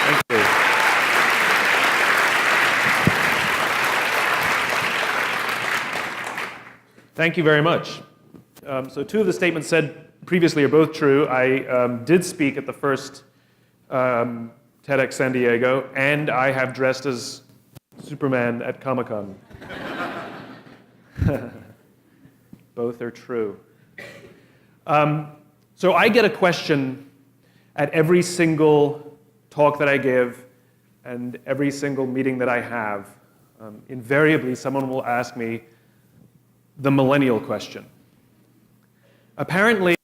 Thank you. Thank you very much. So two of the statements said previously are both true. I did speak at the first TEDx San Diego, and I have dressed as Superman at Comic-Con. Both are true. So I get a question at every single talk that I give and every single meeting that I have. Invariably, someone will ask me the millennial question. Apparently,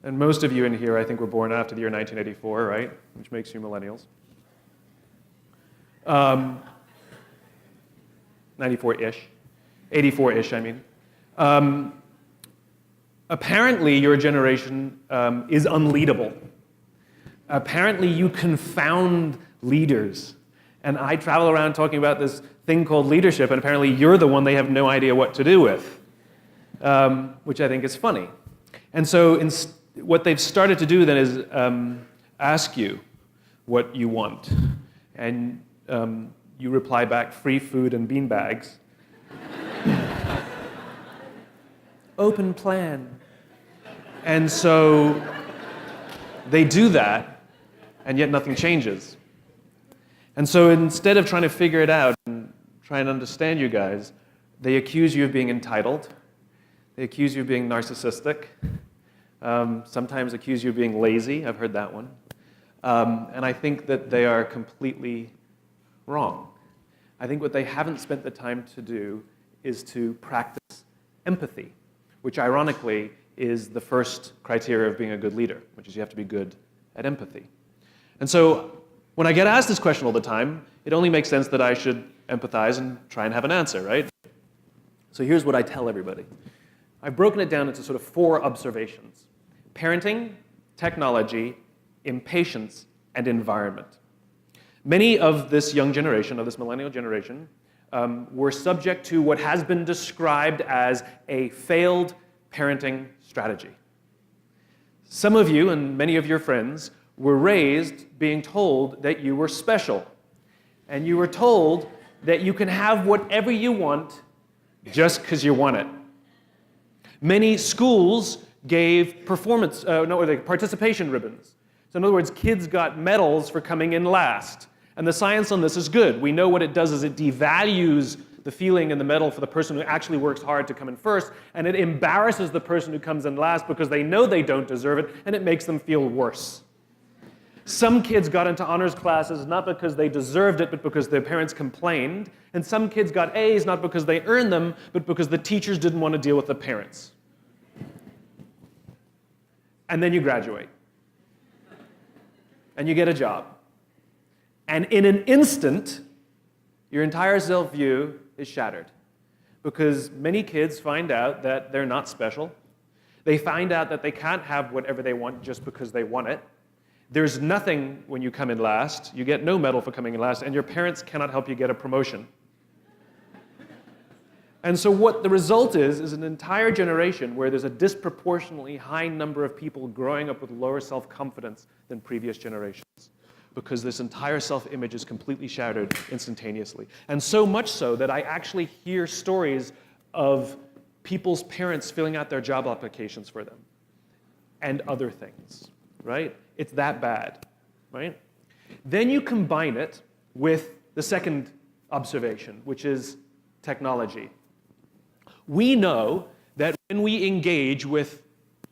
and most of you in here, I think, were born after the year 1984, right? Which makes you millennials. 94-ish. 84-ish, I mean. Apparently, your generation is unleadable. Apparently, you confound leaders. And I travel around talking about this thing called leadership, and apparently you're the one they have no idea what to do with, which I think is funny. And so what they've started to do then is ask you what you want. And you reply back, free food and bean bags. Open plan. And so they do that, and yet nothing changes. And so instead of trying to figure it out and try and understand you guys, they accuse you of being entitled. They accuse you of being narcissistic. Sometimes accuse you of being lazy. I've heard that one. And I think that they are completely wrong. I think what they haven't spent the time to do is to practice empathy, which ironically is the first criteria of being a good leader, which is you have to be good at empathy. And so when I get asked this question all the time, it only makes sense that I should empathize and try and have an answer, right? So here's what I tell everybody. I've broken it down into sort of 4 observations: parenting, technology, impatience, and environment. Many of this young generation, of this millennial generation, were subject to what has been described as a failed parenting strategy. Some of you and many of your friends were raised being told that you were special, and you were told that you can have whatever you want just because you want it. Many schools gave participation ribbons. So in other words, kids got medals for coming in last. And the science on this is good. We know what it does is it devalues the feeling in the medal for the person who actually works hard to come in first, and it embarrasses the person who comes in last because they know they don't deserve it, and it makes them feel worse. Some kids got into honors classes not because they deserved it, but because their parents complained. And some kids got A's not because they earned them, but because the teachers didn't want to deal with the parents. And then you graduate. And you get a job. And in an instant, your entire self-view is shattered. Because many kids find out that they're not special. They find out that they can't have whatever they want just because they want it. There's nothing when you come in last. You get no medal for coming in last, and your parents cannot help you get a promotion. And so what the result is an entire generation where there's a disproportionately high number of people growing up with lower self-confidence than previous generations, because this entire self-image is completely shattered instantaneously. And so much so that I actually hear stories of people's parents filling out their job applications for them and other things, right? It's that bad, right? Then you combine it with the second observation, which is technology. We know that when we engage with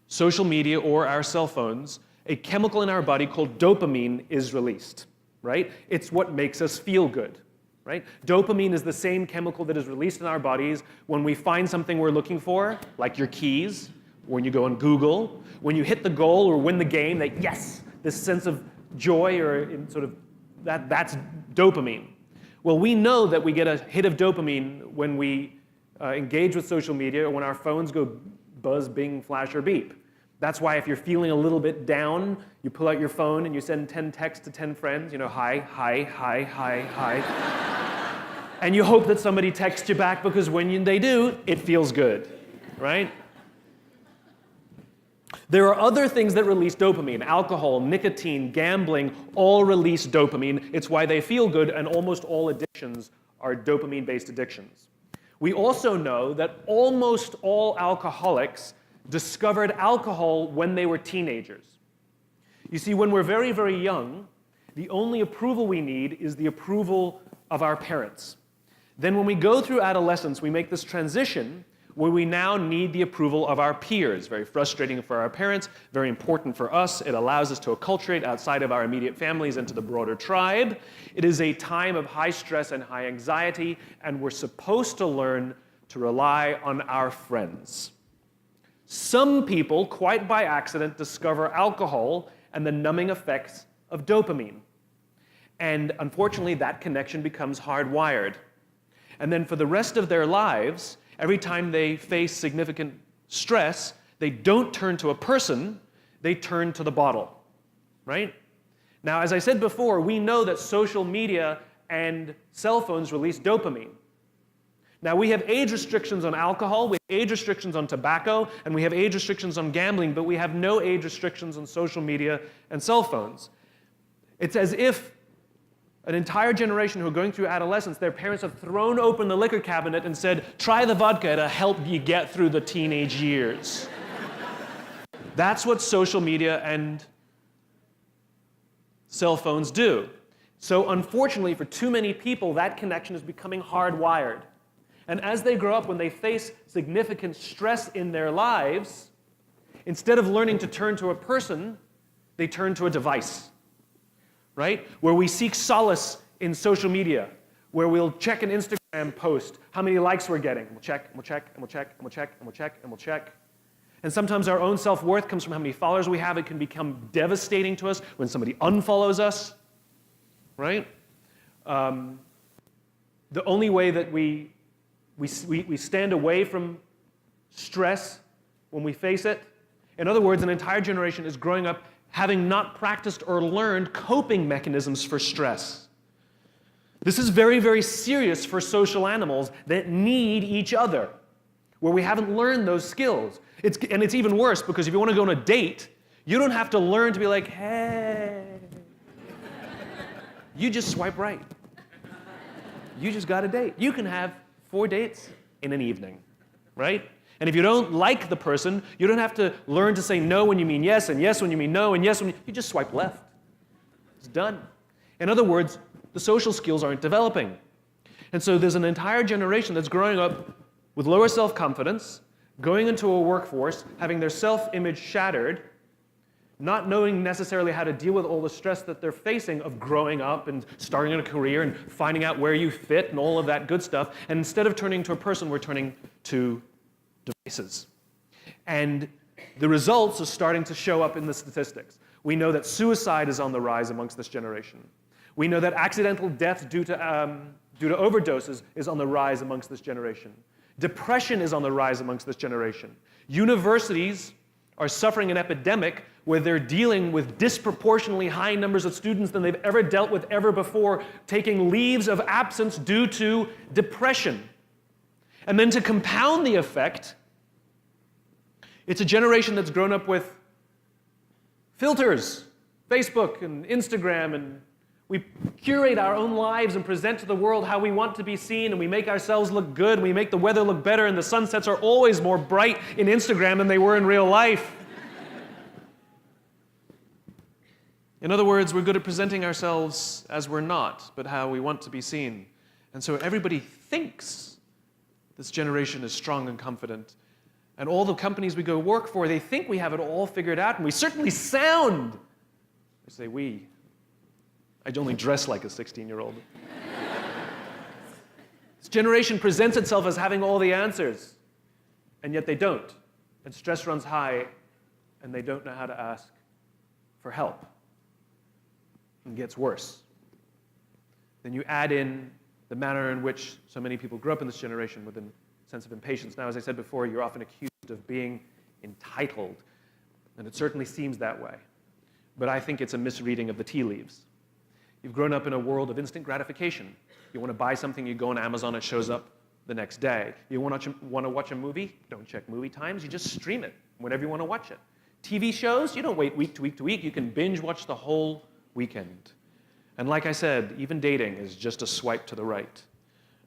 social media or our cell phones, a chemical in our body called dopamine is released, right? It's what makes us feel good, right? Dopamine is the same chemical that is released in our bodies when we find something we're looking for, like your keys, when you go on Google, when you hit the goal or win the game, that yes, this sense of joy or in sort of that's dopamine. Well, we know that we get a hit of dopamine when we engage with social media or when our phones go buzz, bing, flash, or beep. That's why if you're feeling a little bit down, you pull out your phone and you send 10 texts to 10 friends, hi, hi, hi, hi, hi. And you hope that somebody texts you back because when they do, it feels good, right? There are other things that release dopamine. Alcohol, nicotine, gambling, all release dopamine. It's why they feel good, and almost all addictions are dopamine-based addictions. We also know that almost all alcoholics discovered alcohol when they were teenagers. You see, when we're very, very young, the only approval we need is the approval of our parents. Then when we go through adolescence, we make this transition where we now need the approval of our peers. Very frustrating for our parents, very important for us. It allows us to acculturate outside of our immediate families into the broader tribe. It is a time of high stress and high anxiety, and we're supposed to learn to rely on our friends. Some people, quite by accident, discover alcohol and the numbing effects of dopamine. And unfortunately, that connection becomes hardwired. And then for the rest of their lives, every time they face significant stress, they don't turn to a person, they turn to the bottle, right? Now, as I said before, we know that social media and cell phones release dopamine. Now, we have age restrictions on alcohol, we have age restrictions on tobacco, and we have age restrictions on gambling, but we have no age restrictions on social media and cell phones. It's as if an entire generation who are going through adolescence, their parents have thrown open the liquor cabinet and said, try the vodka to help you get through the teenage years. That's what social media and cell phones do. So unfortunately, for too many people, that connection is becoming hardwired. And as they grow up, when they face significant stress in their lives, instead of learning to turn to a person, they turn to a device. Right? Where we seek solace in social media, where we'll check an Instagram post, how many likes we're getting. We'll check, and we'll check, and we'll check, and we'll check, and we'll check, and we'll check. And sometimes our own self-worth comes from how many followers we have. It can become devastating to us when somebody unfollows us, right? The only way that we stand away from stress when we face it, in other words, an entire generation is growing up having not practiced or learned coping mechanisms for stress. This is very, very serious for social animals that need each other, where we haven't learned those skills. And it's even worse, because if you want to go on a date, you don't have to learn to be like, hey. You just swipe right. You just got a date. You can have 4 dates in an evening, right? And if you don't like the person, you don't have to learn to say no when you mean yes, and yes when you mean no, and yes when you just swipe left. It's done. In other words, the social skills aren't developing. And so there's an entire generation that's growing up with lower self-confidence, going into a workforce, having their self-image shattered, not knowing necessarily how to deal with all the stress that they're facing of growing up and starting a career and finding out where you fit and all of that good stuff. And instead of turning to a person, we're turning to devices. And the results are starting to show up in the statistics. We know that suicide is on the rise amongst this generation. We know that accidental death due to overdoses is on the rise amongst this generation. Depression is on the rise amongst this generation. Universities are suffering an epidemic where they're dealing with disproportionately high numbers of students than they've ever dealt with ever before, taking leaves of absence due to depression. And then to compound the effect, it's a generation that's grown up with filters, Facebook and Instagram, and we curate our own lives and present to the world how we want to be seen, and we make ourselves look good, and we make the weather look better, and the sunsets are always more bright in Instagram than they were in real life. In other words, we're good at presenting ourselves as we're not, but how we want to be seen. And so everybody thinks this generation is strong and confident. And all the companies we go work for, they think we have it all figured out, and we certainly sound. I say we. I only dress like a 16-year-old. This generation presents itself as having all the answers, and yet they don't. And stress runs high, and they don't know how to ask for help. And gets worse. Then you add in the manner in which so many people grew up in this generation with a sense of impatience. Now, as I said before, you're often accused of being entitled, and it certainly seems that way. But I think it's a misreading of the tea leaves. You've grown up in a world of instant gratification. You want to buy something, you go on Amazon, it shows up the next day. You want to watch a movie? Don't check movie times, you just stream it whenever you want to watch it. TV shows, you don't wait week to week to week. You can binge watch the whole weekend. And like I said, even dating is just a swipe to the right,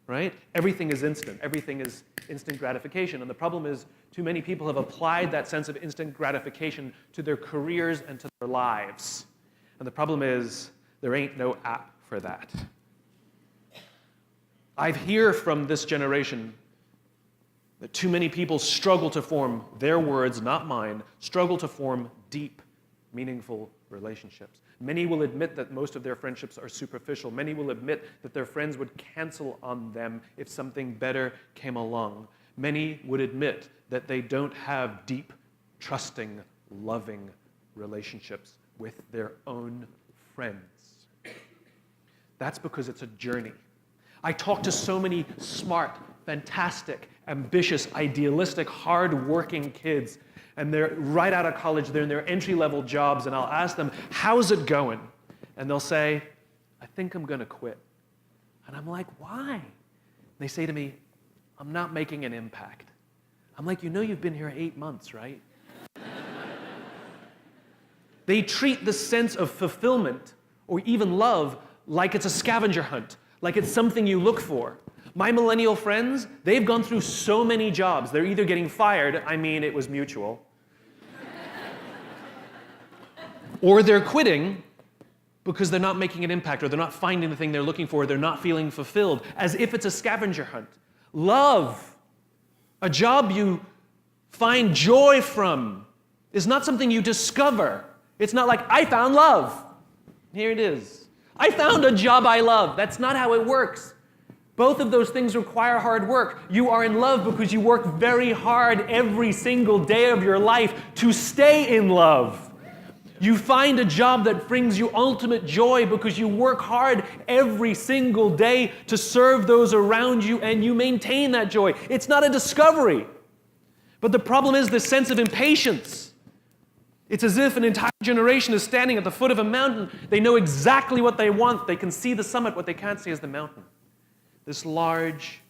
right? Everything is instant. Everything is instant gratification. And the problem is too many people have applied that sense of instant gratification to their careers and to their lives. And the problem is there ain't no app for that. I hear from this generation that too many people struggle to form, their words, not mine, struggle to form deep, meaningful relationships. Many will admit that most of their friendships are superficial. Many will admit that their friends would cancel on them if something better came along. Many would admit that they don't have deep, trusting, loving relationships with their own friends. That's because it's a journey. I talk to so many smart, fantastic, ambitious, idealistic, hard-working kids, and they're right out of college, they're in their entry-level jobs, and I'll ask them, how's it going? And they'll say, I think I'm gonna quit. And I'm like, why? They say to me, I'm not making an impact. I'm like, you know you've been here 8 months, right? They treat the sense of fulfillment or even love like it's a scavenger hunt, like it's something you look for. My millennial friends, they've gone through so many jobs. They're either getting fired, I mean it was mutual, or they're quitting because they're not making an impact, or they're not finding the thing they're looking for, or they're not feeling fulfilled, as if it's a scavenger hunt. Love, a job you find joy from, is not something you discover. It's not like, I found love. Here it is. I found a job I love. That's not how it works. Both of those things require hard work. You are in love because you work very hard every single day of your life to stay in love. You find a job that brings you ultimate joy because you work hard every single day to serve those around you, and you maintain that joy. It's not a discovery. But the problem is this sense of impatience. It's as if an entire generation is standing at the foot of a mountain. They know exactly what they want. They can see the summit. What they can't see is the mountain. This large,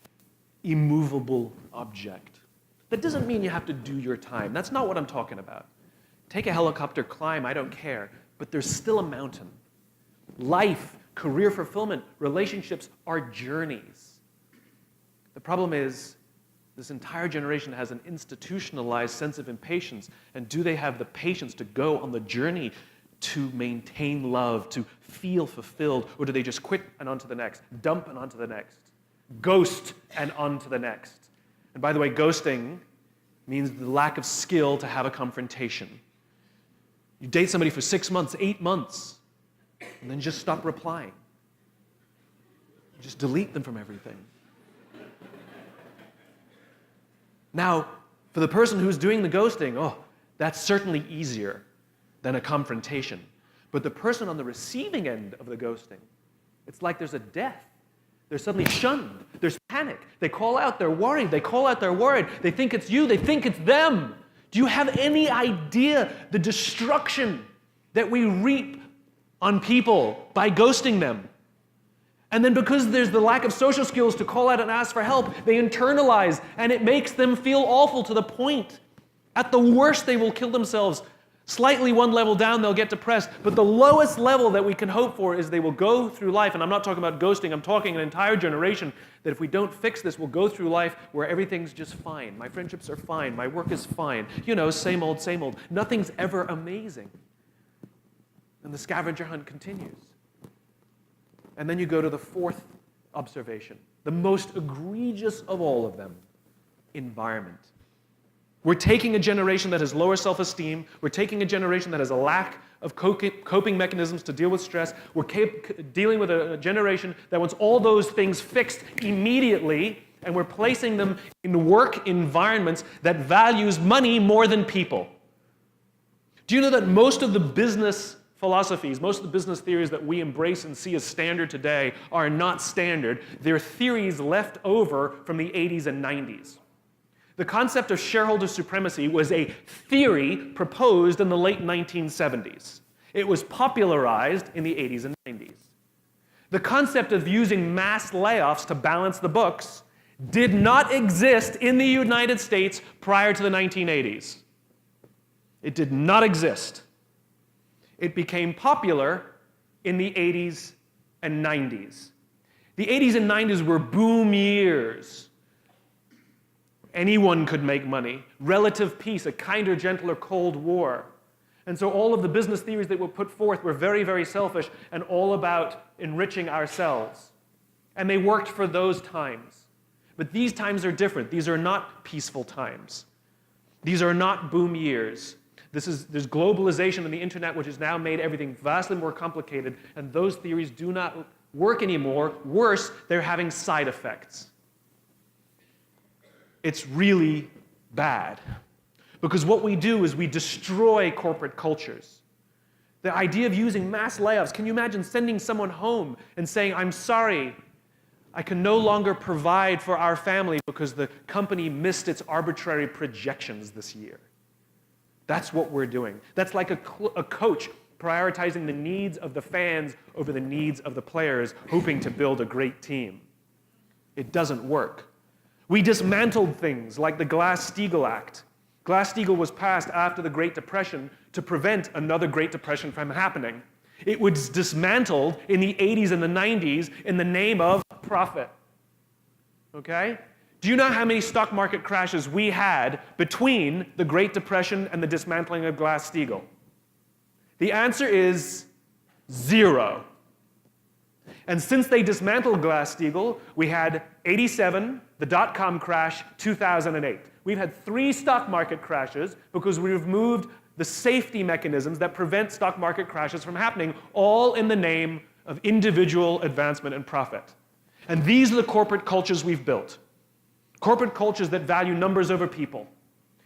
immovable object. That doesn't mean you have to do your time. That's not what I'm talking about. Take a helicopter, climb, I don't care. But there's still a mountain. Life, career fulfillment, relationships are journeys. The problem is, this entire generation has an institutionalized sense of impatience. And do they have the patience to go on the journey to maintain love, to feel fulfilled? Or do they just quit and on to the next, dump and on to the next, ghost and on to the next? And by the way, ghosting means the lack of skill to have a confrontation. You date somebody for 6 months, 8 months, and then just stop replying. Just delete them from everything. Now, for the person who's doing the ghosting, oh, that's certainly easier than a confrontation. But the person on the receiving end of the ghosting, it's like there's a death. They're suddenly shunned. There's panic. They call out, they're worried. They call out, they're worried. They think it's you. They think it's them. Do you have any idea the destruction that we reap on people by ghosting them? And then because there's the lack of social skills to call out and ask for help, they internalize, and it makes them feel awful to the point. At the worst, they will kill themselves. Slightly one level down, they'll get depressed. But the lowest level that we can hope for is they will go through life, and I'm not talking about ghosting, I'm talking an entire generation that if we don't fix this, we'll go through life where everything's just fine. My friendships are fine. My work is fine. You know, same old, same old. Nothing's ever amazing. And the scavenger hunt continues. And then you go to the fourth observation, the most egregious of all of them, environment. We're taking a generation that has lower self-esteem. We're taking a generation that has a lack of coping mechanisms to deal with stress. We're dealing with a generation that wants all those things fixed immediately, and we're placing them in work environments that values money more than people. Do you know that most of the business philosophies, most of the business theories that we embrace and see as standard today are not standard? They're theories left over from the 80s and 90s. The concept of shareholder supremacy was a theory proposed in the late 1970s. It was popularized in the 80s and 90s. The concept of using mass layoffs to balance the books did not exist in the United States prior to the 1980s. It did not exist. It became popular in the 80s and 90s. The 80s and 90s were boom years. Anyone could make money. Relative peace, a kinder, gentler Cold War. And so all of the business theories that were put forth were very, very selfish and all about enriching ourselves. And they worked for those times. But these times are different. These are not peaceful times. These are not boom years. There's globalization and the internet, which has now made everything vastly more complicated, and those theories do not work anymore. Worse, they're having side effects. It's really bad. Because what we do is we destroy corporate cultures. The idea of using mass layoffs, can you imagine sending someone home and saying, I'm sorry, I can no longer provide for our family because the company missed its arbitrary projections this year. That's what we're doing. That's like a coach prioritizing the needs of the fans over the needs of the players, hoping to build a great team. It doesn't work. We dismantled things like the Glass-Steagall Act. Glass-Steagall was passed after the Great Depression to prevent another Great Depression from happening. It was dismantled in the 80s and the 90s in the name of profit. Okay? Do you know how many stock market crashes we had between the Great Depression and the dismantling of Glass-Steagall? The answer is 0. And since they dismantled Glass-Steagall, we had 87, the dot-com crash, 2008. We've had 3 stock market crashes because we removed the safety mechanisms that prevent stock market crashes from happening, all in the name of individual advancement and profit. And these are the corporate cultures we've built. Corporate cultures that value numbers over people.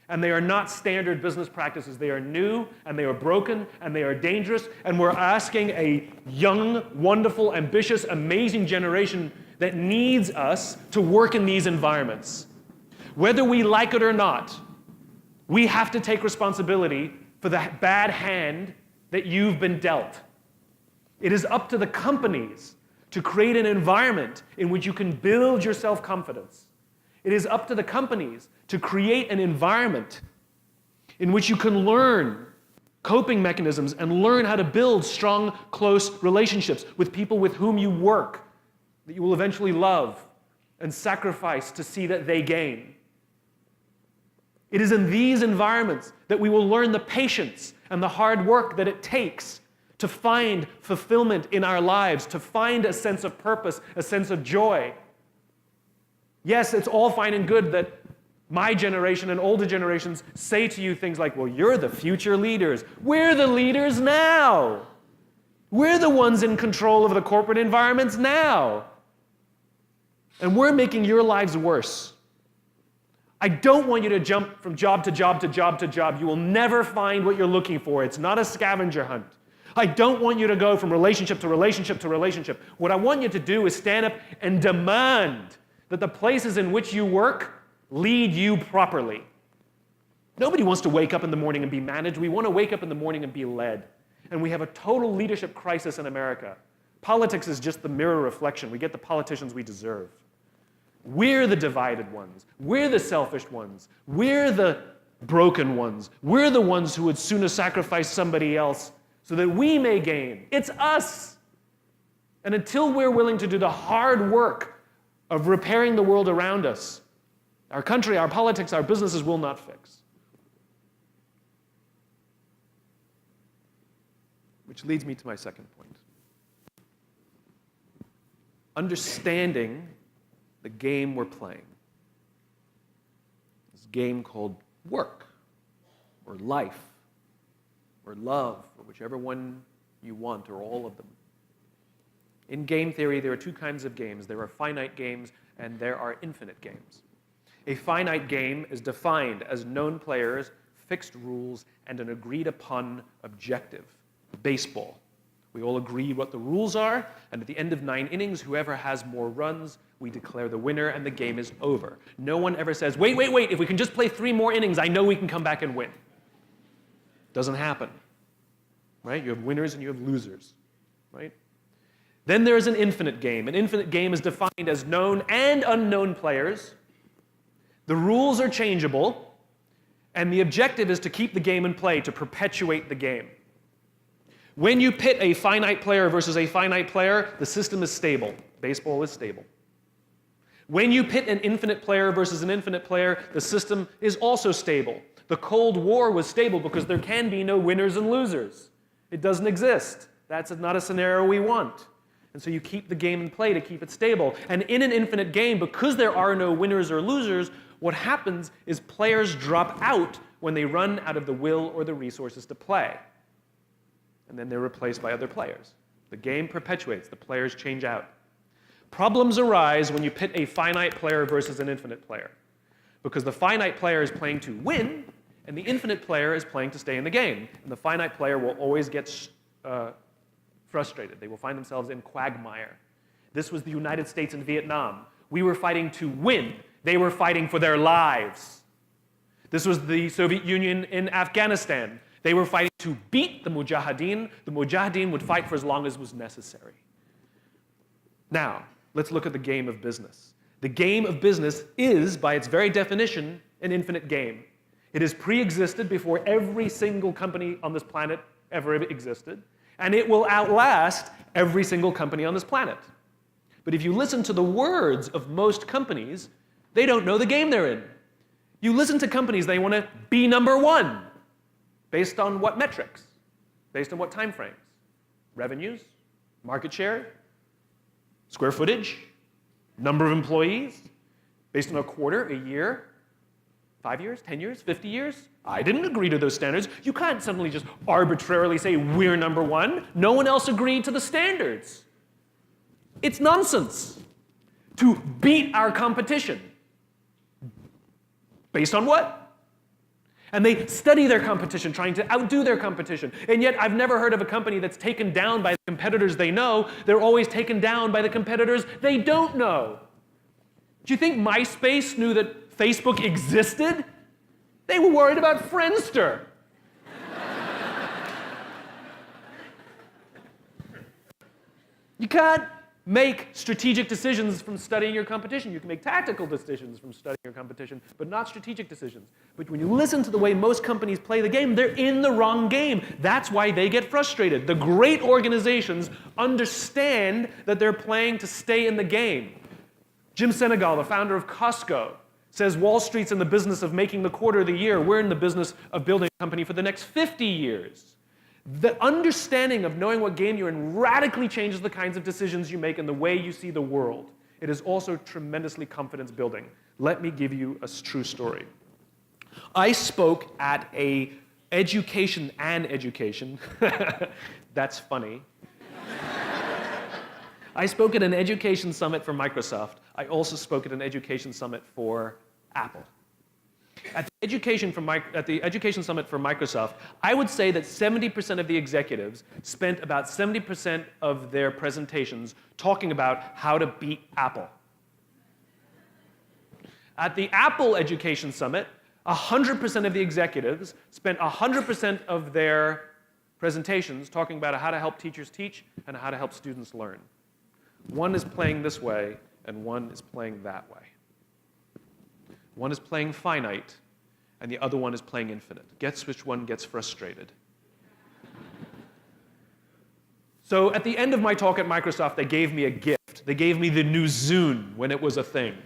And they are not standard business practices. They are new, and they are broken, and they are dangerous, and we're asking a young, wonderful, ambitious, amazing generation that needs us to work in these environments. Whether we like it or not, we have to take responsibility for the bad hand that you've been dealt. It is up to the companies to create an environment in which you can build your self-confidence. It is up to the companies to create an environment in which you can learn coping mechanisms and learn how to build strong, close relationships with people with whom you work, that you will eventually love and sacrifice to see that they gain. It is in these environments that we will learn the patience and the hard work that it takes to find fulfillment in our lives, to find a sense of purpose, a sense of joy. Yes, it's all fine and good that my generation and older generations say to you things like, well, you're the future leaders. We're the leaders now. We're the ones in control of the corporate environments now. And we're making your lives worse. I don't want you to jump from job to job to job to job. You will never find what you're looking for. It's not a scavenger hunt. I don't want you to go from relationship to relationship to relationship. What I want you to do is stand up and demand that the places in which you work lead you properly. Nobody wants to wake up in the morning and be managed. We want to wake up in the morning and be led. And we have a total leadership crisis in America. Politics is just the mirror reflection. We get the politicians we deserve. We're the divided ones. We're the selfish ones. We're the broken ones. We're the ones who would sooner sacrifice somebody else so that we may gain. It's us. And until we're willing to do the hard work of repairing the world around us, our country, our politics, our businesses will not fix. Which leads me to my second point. Understanding the game we're playing. This game called work, or life, or love, or whichever one you want, or all of them. In game theory, there are 2 kinds of games. There are finite games, and there are infinite games. A finite game is defined as known players, fixed rules, and an agreed-upon objective. Baseball. We all agree what the rules are, and at the end of 9 innings, whoever has more runs, we declare the winner, and the game is over. No one ever says, wait, if we can just play 3 more innings, I know we can come back and win. Doesn't happen. Right? You have winners and you have losers. Right? Then there's an infinite game. An infinite game is defined as known and unknown players. The rules are changeable, And the objective is to keep the game in play, to perpetuate the game. When you pit a finite player versus a finite player, the system is stable. Baseball is stable. When you pit an infinite player versus an infinite player, the system is also stable. The Cold War was stable because there can be no winners and losers. It doesn't exist. That's not a scenario we want. And so you keep the game in play to keep it stable. And in an infinite game, because there are no winners or losers, what happens is players drop out when they run out of the will or the resources to play. And then they're replaced by other players. The game perpetuates. The players change out. Problems arise when you pit a finite player versus an infinite player. Because the finite player is playing to win, and the infinite player is playing to stay in the game. And the finite player will always get frustrated. They will find themselves in quagmire. This was the United States and Vietnam. We were fighting to win. They were fighting for their lives. This was the Soviet Union in Afghanistan. They were fighting to beat the Mujahideen. The Mujahideen would fight for as long as was necessary. Now, let's look at the game of business. The game of business is, by its very definition, an infinite game. It has pre-existed before every single company on this planet ever existed, and it will outlast every single company on this planet. But if you listen to the words of most companies, they don't know the game they're in. You listen to companies, they want to be number one. Based on what metrics? Based on what time frames? Revenues? Market share? Square footage? Number of employees? Based on a quarter, a year? 5 years? 10 years? 50 years? I didn't agree to those standards. You can't suddenly just arbitrarily say we're number one. No one else agreed to the standards. It's nonsense to beat our competition. Based on what? And they study their competition, trying to outdo their competition. And yet I've never heard of a company that's taken down by the competitors they know. They're always taken down by the competitors they don't know. Do you think MySpace knew that Facebook existed? They were worried about Friendster. You can't make strategic decisions from studying your competition. You can make tactical decisions from studying your competition, but not strategic decisions. But when you listen to the way most companies play the game, they're in the wrong game. That's why they get frustrated. The great organizations understand that they're playing to stay in the game. Jim Senegal, the founder of Costco, says Wall Street's in the business of making the quarter of the year. We're in the business of building a company for the next 50 years. The understanding of knowing what game you're in radically changes the kinds of decisions you make and the way you see the world. It is also tremendously confidence building. Let me give you a true story. I spoke at a education, that's funny. I spoke at an education summit for Microsoft. I also spoke at an education summit for Apple. At the Education Summit for Microsoft, I would say that 70% of the executives spent about 70% of their presentations talking about how to beat Apple. At the Apple Education Summit, 100% of the executives spent 100% of their presentations talking about how to help teachers teach and how to help students learn. One is playing this way, and one is playing that way. One is playing finite, and the other one is playing infinite. Guess which one gets frustrated? So at the end of my talk at Microsoft, they gave me a gift. They gave me the new Zune when it was a thing.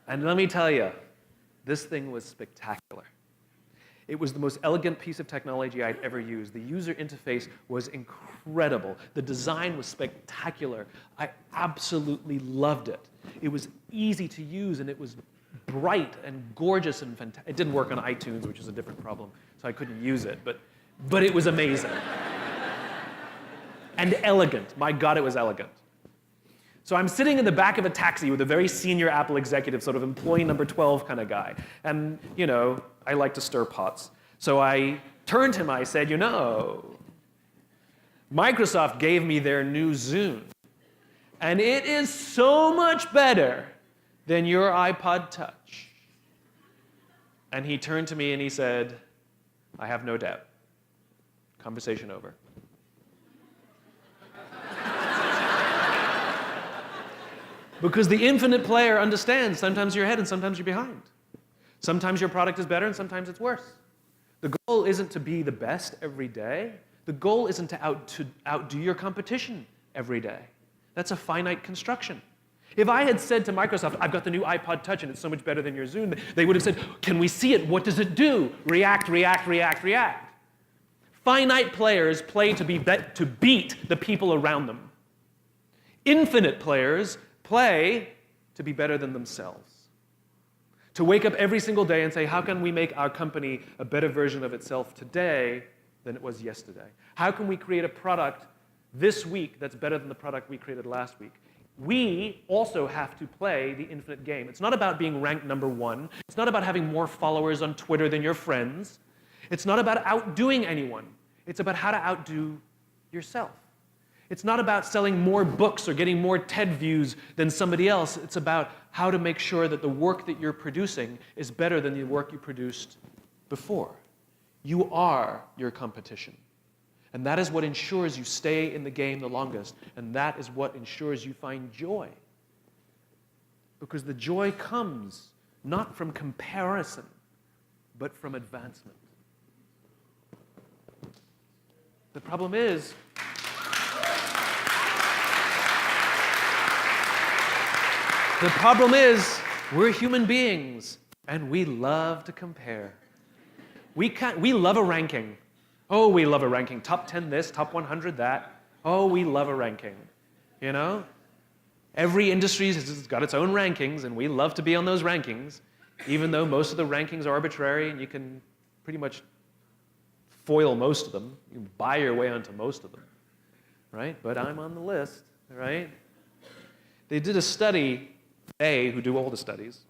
And let me tell you, this thing was spectacular. It was the most elegant piece of technology I'd ever used. The user interface was incredible. The design was spectacular. I absolutely loved it. It was easy to use, and it was bright and gorgeous and fantastic. It didn't work on iTunes, which is a different problem, so I couldn't use it, but it was amazing. And elegant. My God, it was elegant. So I'm sitting in the back of a taxi with a very senior Apple executive, sort of employee number 12 kind of guy. And, you know, I like to stir pots. So I turned to him, I said, you know, Microsoft gave me their new Zune. And it is so much better than your iPod Touch. And he turned to me and he said, I have no doubt. Conversation over. Because the infinite player understands sometimes you're ahead and sometimes you're behind. Sometimes your product is better and sometimes it's worse. The goal isn't to be the best every day. The goal isn't to outdo your competition every day. That's a finite construction. If I had said to Microsoft, I've got the new iPod Touch and it's so much better than your Zoom, they would have said, can we see it? What does it do? React, react, react, react. Finite players play to beat the people around them. Infinite players play to be better than themselves. To wake up every single day and say, how can we make our company a better version of itself today than it was yesterday? How can we create a product this week that's better than the product we created last week? We also have to play the infinite game. It's not about being ranked number one. It's not about having more followers on Twitter than your friends. It's not about outdoing anyone. It's about how to outdo yourself. It's not about selling more books or getting more TED views than somebody else. It's about how to make sure that the work that you're producing is better than the work you produced before. You are your competition. And that is what ensures you stay in the game the longest. And that is what ensures you find joy. Because the joy comes not from comparison, but from advancement. The problem is, we're human beings, and we love to compare. We love a ranking. Oh, we love a ranking. Top 10 this, top 100 that. Oh, we love a ranking. You know? Every industry has got its own rankings, and we love to be on those rankings, even though most of the rankings are arbitrary, and you can pretty much foil most of them. You can buy your way onto most of them, right? But I'm on the list, right? They did a study, who do all the studies.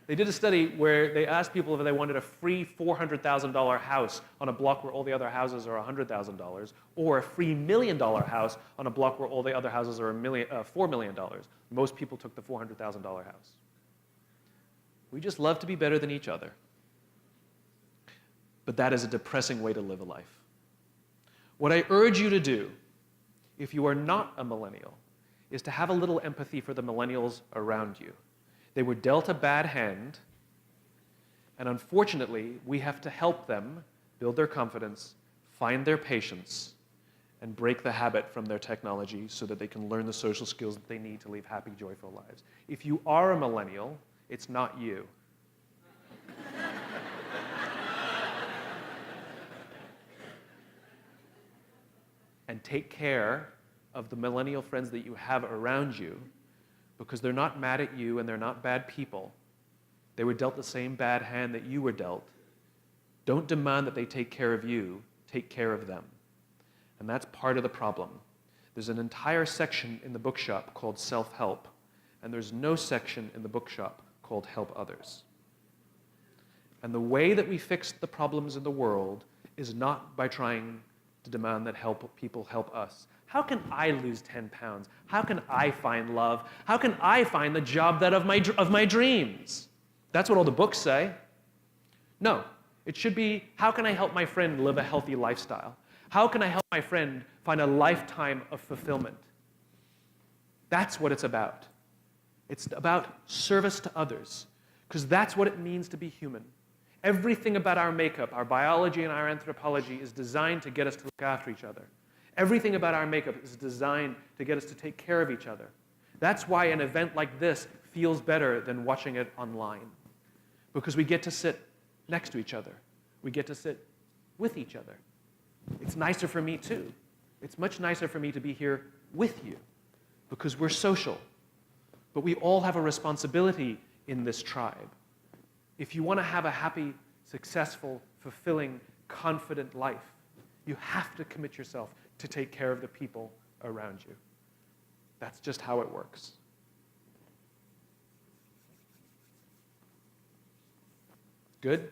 They did a study where they asked people if they wanted a free $400,000 house on a block where all the other houses are $100,000, or a free $1 million house on a block where all the other houses are $4 million. Most people took the $400,000 house. We just love to be better than each other. But that is a depressing way to live a life. What I urge you to do, if you are not a millennial, is to have a little empathy for the millennials around you. They were dealt a bad hand, and unfortunately, we have to help them build their confidence, find their patience, and break the habit from their technology so that they can learn the social skills that they need to live happy, joyful lives. If you are a millennial, it's not you. And take care of the millennial friends that you have around you, because they're not mad at you and they're not bad people. They were dealt the same bad hand that you were dealt. Don't demand that they take care of you, take care of them. And that's part of the problem. There's an entire section in the bookshop called self-help, and there's no section in the bookshop called help others. And the way that we fix the problems in the world is not by trying to demand that people help us. How can I lose 10 pounds? How can I find love? How can I find the job of my dreams? That's what all the books say. No, it should be, how can I help my friend live a healthy lifestyle? How can I help my friend find a lifetime of fulfillment? That's what it's about. It's about service to others, because that's what it means to be human. Everything about our makeup, our biology and our anthropology is designed to get us to look after each other. Everything about our makeup is designed to get us to take care of each other. That's why an event like this feels better than watching it online, because we get to sit next to each other. We get to sit with each other. It's nicer for me too. It's much nicer for me to be here with you, because we're social. But we all have a responsibility in this tribe. If you want to have a happy, successful, fulfilling, confident life, you have to commit yourself to take care of the people around you. That's just how it works. Good?